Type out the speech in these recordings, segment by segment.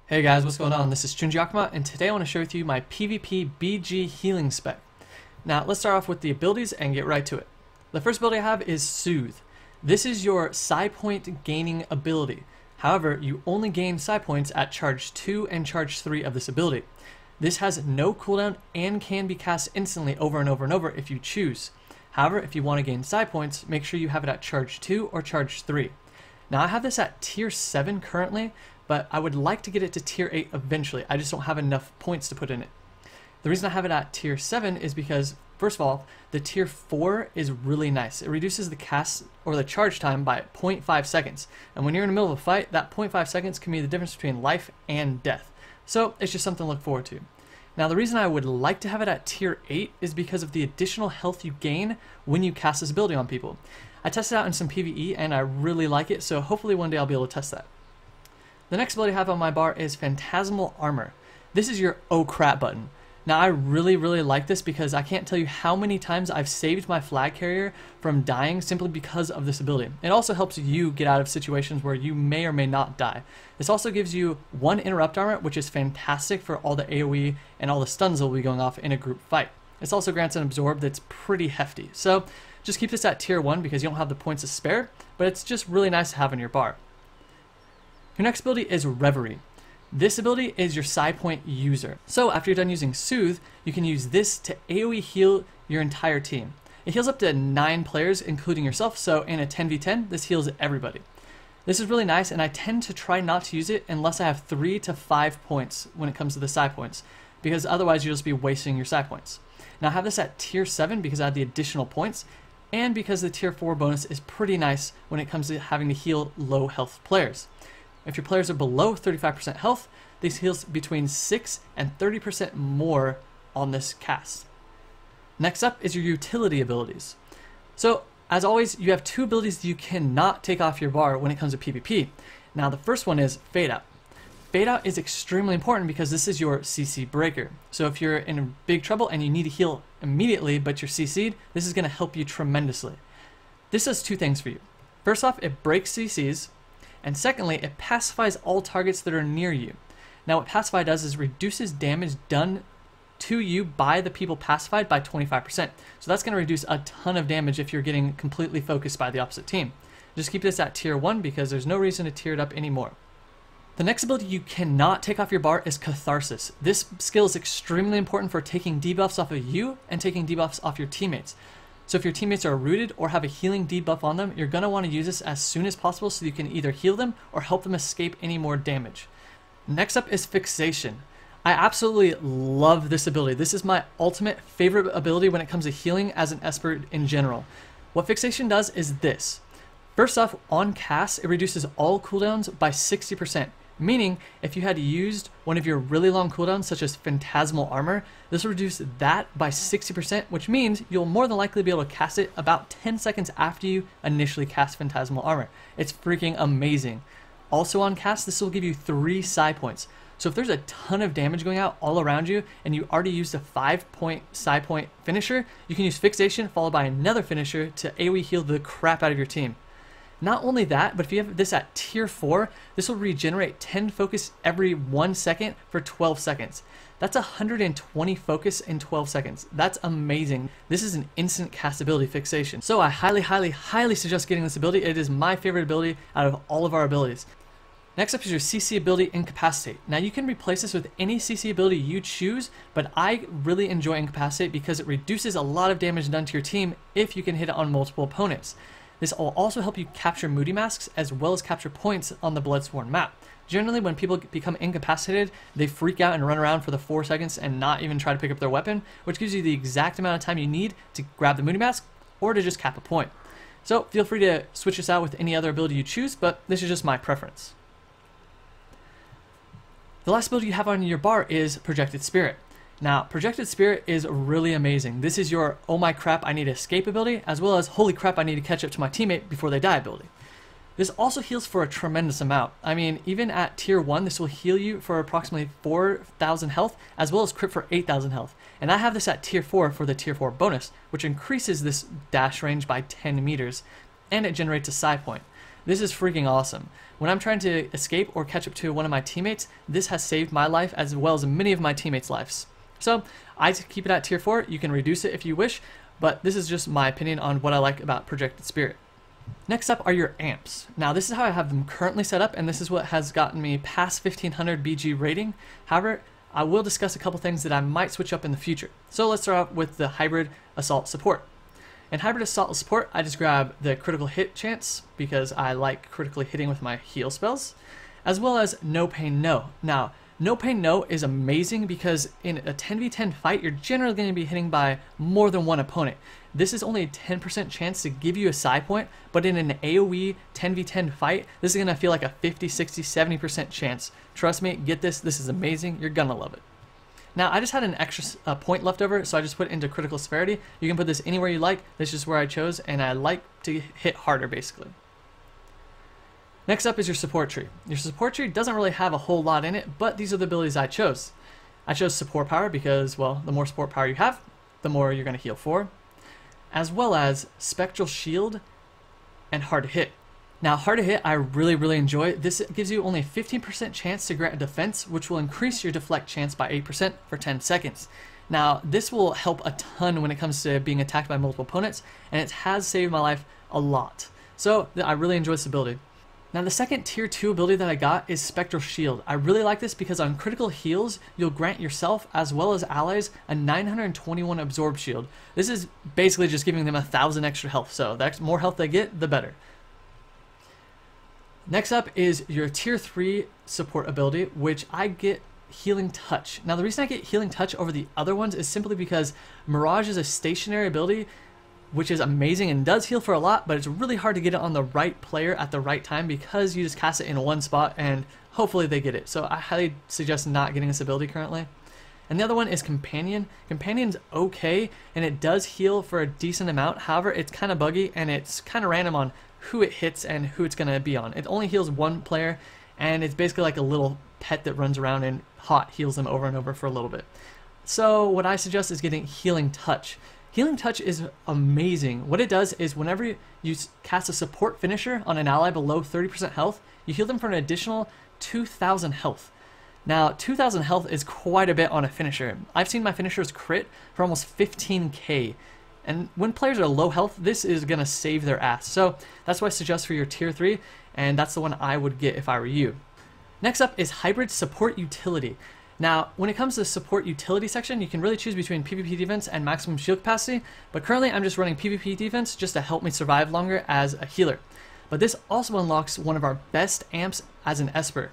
Hey guys, what's going on? This is Chounji Akuma, and today I want to share with you my PvP BG healing spec. Now, let's start off with the abilities and get right to it. The first ability I have is Soothe. This is your psi point gaining ability. However, you only gain psi points at charge 2 and charge 3 of this ability. This has no cooldown and can be cast instantly over and over and over if you choose. However, if you want to gain psi points, make sure you have it at charge 2 or charge 3. Now, I have this at tier 7 currently, but I would like to get it to tier 8 eventually. I just don't have enough points to put in it. The reason I have it at tier 7 is because, first of all, the tier 4 is really nice. It reduces the cast or the charge time by 0.5 seconds. And when you're in the middle of a fight, that 0.5 seconds can be the difference between life and death. So it's just something to look forward to. Now, the reason I would like to have it at tier 8 is because of the additional health you gain when you cast this ability on people. I tested it out in some PvE and I really like it, so hopefully one day I'll be able to test that. The next ability I have on my bar is Phantasmal Armor. This is your oh crap button. Now, I really like this because I can't tell you how many times I've saved my flag carrier from dying simply because of this ability. It also helps you get out of situations where you may or may not die. This also gives you 1 interrupt armor, which is fantastic for all the AoE and all the stuns that will be going off in a group fight. This also grants an absorb that's pretty hefty. So just keep this at tier 1 because you don't have the points to spare, but it's just really nice to have in your bar. Your next ability is Reverie. This ability is your psi point user. So after you're done using Soothe, you can use this to AoE heal your entire team. It heals up to 9 players, including yourself, so in a 10v10, this heals everybody. This is really nice, and I tend to try not to use it unless I have 3 to 5 points when it comes to the psi points, because otherwise you'll just be wasting your psi points. Now, I have this at tier 7 because I have the additional points, and because the tier 4 bonus is pretty nice when it comes to having to heal low health players. If your players are below 35% health, this heals between 6 and 30% more on this cast. Next up is your utility abilities. So, as always, you have 2 abilities that you cannot take off your bar when it comes to PvP. Now, the first one is Fade Out. Fade Out is extremely important because this is your CC breaker. So if you're in big trouble and you need to heal immediately, but you're CC'd, this is going to help you tremendously. This does 2 things for you. First off, it breaks CCs. And secondly, it pacifies all targets that are near you. Now, what pacify does is reduces damage done to you by the people pacified by 25%. So that's going to reduce a ton of damage if you're getting completely focused by the opposite team. Just keep this at tier 1 because there's no reason to tier it up anymore. The next ability you cannot take off your bar is Catharsis. This skill is extremely important for taking debuffs off of you and taking debuffs off your teammates. So if your teammates are rooted or have a healing debuff on them, you're going to want to use this as soon as possible so you can either heal them or help them escape any more damage. Next up is Fixation. I absolutely love this ability. This is my ultimate favorite ability when it comes to healing as an Esper in general. What Fixation does is this. First off, on cast, it reduces all cooldowns by 60%. Meaning, if you had used one of your really long cooldowns, such as Phantasmal Armor, this will reduce that by 60%, which means you'll more than likely be able to cast it about 10 seconds after you initially cast Phantasmal Armor. It's freaking amazing. Also on cast, this will give you 3 psi points. So if there's a ton of damage going out all around you, and you already used a 5-point psi point finisher, you can use Fixation followed by another finisher to AoE heal the crap out of your team. Not only that, but if you have this at tier 4, this will regenerate 10 focus every 1 second for 12 seconds. That's 120 focus in 12 seconds. That's amazing. This is an instant cast ability Fixation. So I highly suggest getting this ability. It is my favorite ability out of all of our abilities. Next up is your CC ability, Incapacitate. Now you can replace this with any CC ability you choose, but I really enjoy Incapacitate because it reduces a lot of damage done to your team if you can hit it on multiple opponents. This will also help you capture Moody Masks as well as capture points on the Bloodsworn map. Generally, when people become incapacitated, they freak out and run around for the 4 seconds and not even try to pick up their weapon, which gives you the exact amount of time you need to grab the Moody Mask or to just cap a point. So feel free to switch this out with any other ability you choose, but this is just my preference. The last ability you have on your bar is Projected Spirit. Now, Projected Spirit is really amazing. This is your oh my crap, I need to escape ability, as well as holy crap, I need to catch up to my teammate before they die ability. This also heals for a tremendous amount. I mean, even at tier 1, this will heal you for approximately 4,000 health, as well as crit for 8,000 health. And I have this at tier 4 for the tier 4 bonus, which increases this dash range by 10 meters, and it generates a psi point. This is freaking awesome. When I'm trying to escape or catch up to one of my teammates, this has saved my life as well as many of my teammates' lives. So I keep it at tier 4. You can reduce it if you wish, but this is just my opinion on what I like about Projected Spirit. Next up are your amps. Now this is how I have them currently set up, and this is what has gotten me past 1500 BG rating. However, I will discuss a couple things that I might switch up in the future. So let's start out with the Hybrid Assault Support. In Hybrid Assault Support, I just grab the critical hit chance because I like critically hitting with my heal spells, as well as No Pain No. Now, No Pain No is amazing because in a 10v10 fight, you're generally going to be hitting by more than one opponent. This is only a 10% chance to give you a psi point, but in an AoE 10v10 fight, this is going to feel like a 50, 60, 70% chance. Trust me, get this. This is amazing. You're going to love it. Now, I just had an extra point left over, so I just put it into critical severity. You can put this anywhere you like. This is just where I chose, and I like to hit harder, basically. Next up is your support tree. Your support tree doesn't really have a whole lot in it, but these are the abilities I chose. I chose support power because, well, the more support power you have, the more you're going to heal for, as well as spectral shield and hard to hit. Now, hard to hit I really enjoy. This gives you only a 15% chance to grant a defense, which will increase your deflect chance by 8% for 10 seconds. Now, this will help a ton when it comes to being attacked by multiple opponents, and it has saved my life a lot. So I really enjoy this ability. Now, the second tier 2 ability that I got is Spectral Shield. I really like this because on critical heals, you'll grant yourself as well as allies a 921 absorb shield. This is basically just giving them 1,000 extra health, so the more health they get, the better. Next up is your tier 3 support ability, which I get Healing Touch. Now, the reason I get Healing Touch over the other ones is simply because Mirage is a stationary ability, which is amazing and does heal for a lot, but it's really hard to get it on the right player at the right time because you just cast it in one spot and hopefully they get it. So I highly suggest not getting this ability currently. And the other one is Companion. Companion's okay, and it does heal for a decent amount. However, it's kind of buggy and it's kind of random on who it hits and who it's going to be on. It only heals one player, and it's basically like a little pet that runs around and hot heals them over and over for a little bit. So what I suggest is getting Healing Touch. Healing Touch is amazing. What it does is whenever you cast a support finisher on an ally below 30% health, you heal them for an additional 2,000 health. Now, 2,000 health is quite a bit on a finisher. I've seen my finishers crit for almost 15k. And when players are low health, this is going to save their ass. So that's what I suggest for your tier 3, and that's the one I would get if I were you. Next up is Hybrid Support Utility. Now, when it comes to the support utility section, you can really choose between PvP defense and maximum shield capacity, but currently I'm just running PvP defense just to help me survive longer as a healer. But this also unlocks one of our best amps as an Esper.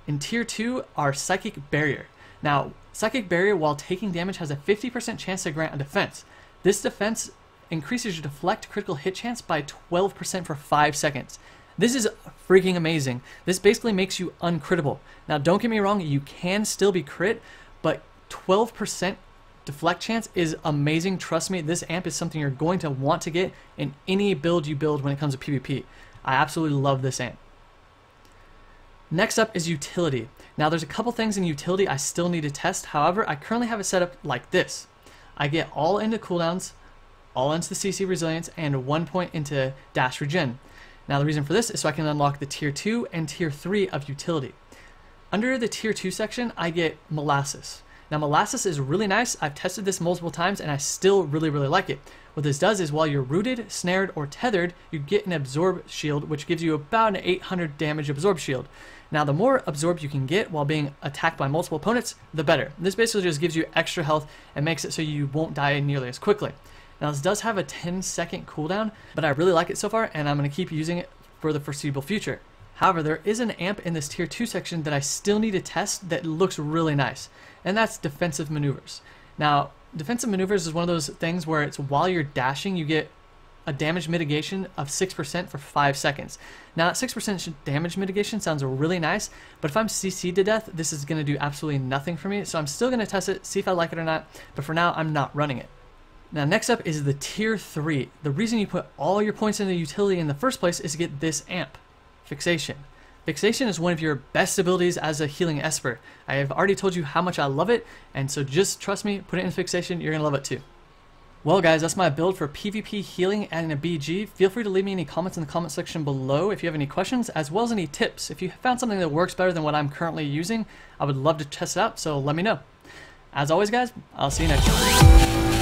In tier 2, our Psychic Barrier. Now, Psychic Barrier, while taking damage, has a 50% chance to grant a defense. This defense increases your deflect critical hit chance by 12% for 5 seconds. This is freaking amazing. This basically makes you uncrittable. Now, don't get me wrong, you can still be crit, but 12% deflect chance is amazing. Trust me, this amp is something you're going to want to get in any build you build when it comes to PvP. I absolutely love this amp. Next up is Utility. Now, there's a couple things in Utility I still need to test. However, I currently have it set up like this. I get all into cooldowns, all into the CC resilience, and 1 point into dash regen. Now, the reason for this is so I can unlock the tier 2 and tier 3 of Utility. Under the tier 2 section, I get Molasses. Now, Molasses is really nice. I've tested this multiple times and I still really like it. What this does is while you're rooted, snared, or tethered, you get an absorb shield, which gives you about an 800 damage absorb shield. Now, the more absorb you can get while being attacked by multiple opponents, the better. This basically just gives you extra health and makes it so you won't die nearly as quickly. Now, this does have a 10-second cooldown, but I really like it so far, and I'm going to keep using it for the foreseeable future. However, there is an amp in this tier 2 section that I still need to test that looks really nice, and that's Defensive Maneuvers. Now, Defensive Maneuvers is one of those things where it's while you're dashing, you get a damage mitigation of 6% for 5 seconds. Now, that 6% damage mitigation sounds really nice, but if I'm CC'd to death, this is going to do absolutely nothing for me, so I'm still going to test it, see if I like it or not, but for now, I'm not running it. Now, next up is the tier 3. The reason you put all your points into Utility in the first place is to get this amp, Fixation. Fixation is one of your best abilities as a healing Esper. I have already told you how much I love it, and so just trust me, put it in Fixation, you're going to love it too. Well guys, that's my build for PvP healing and a BG. Feel free to leave me any comments in the comment section below if you have any questions, as well as any tips. If you found something that works better than what I'm currently using, I would love to test it out, so let me know. As always guys, I'll see you next time.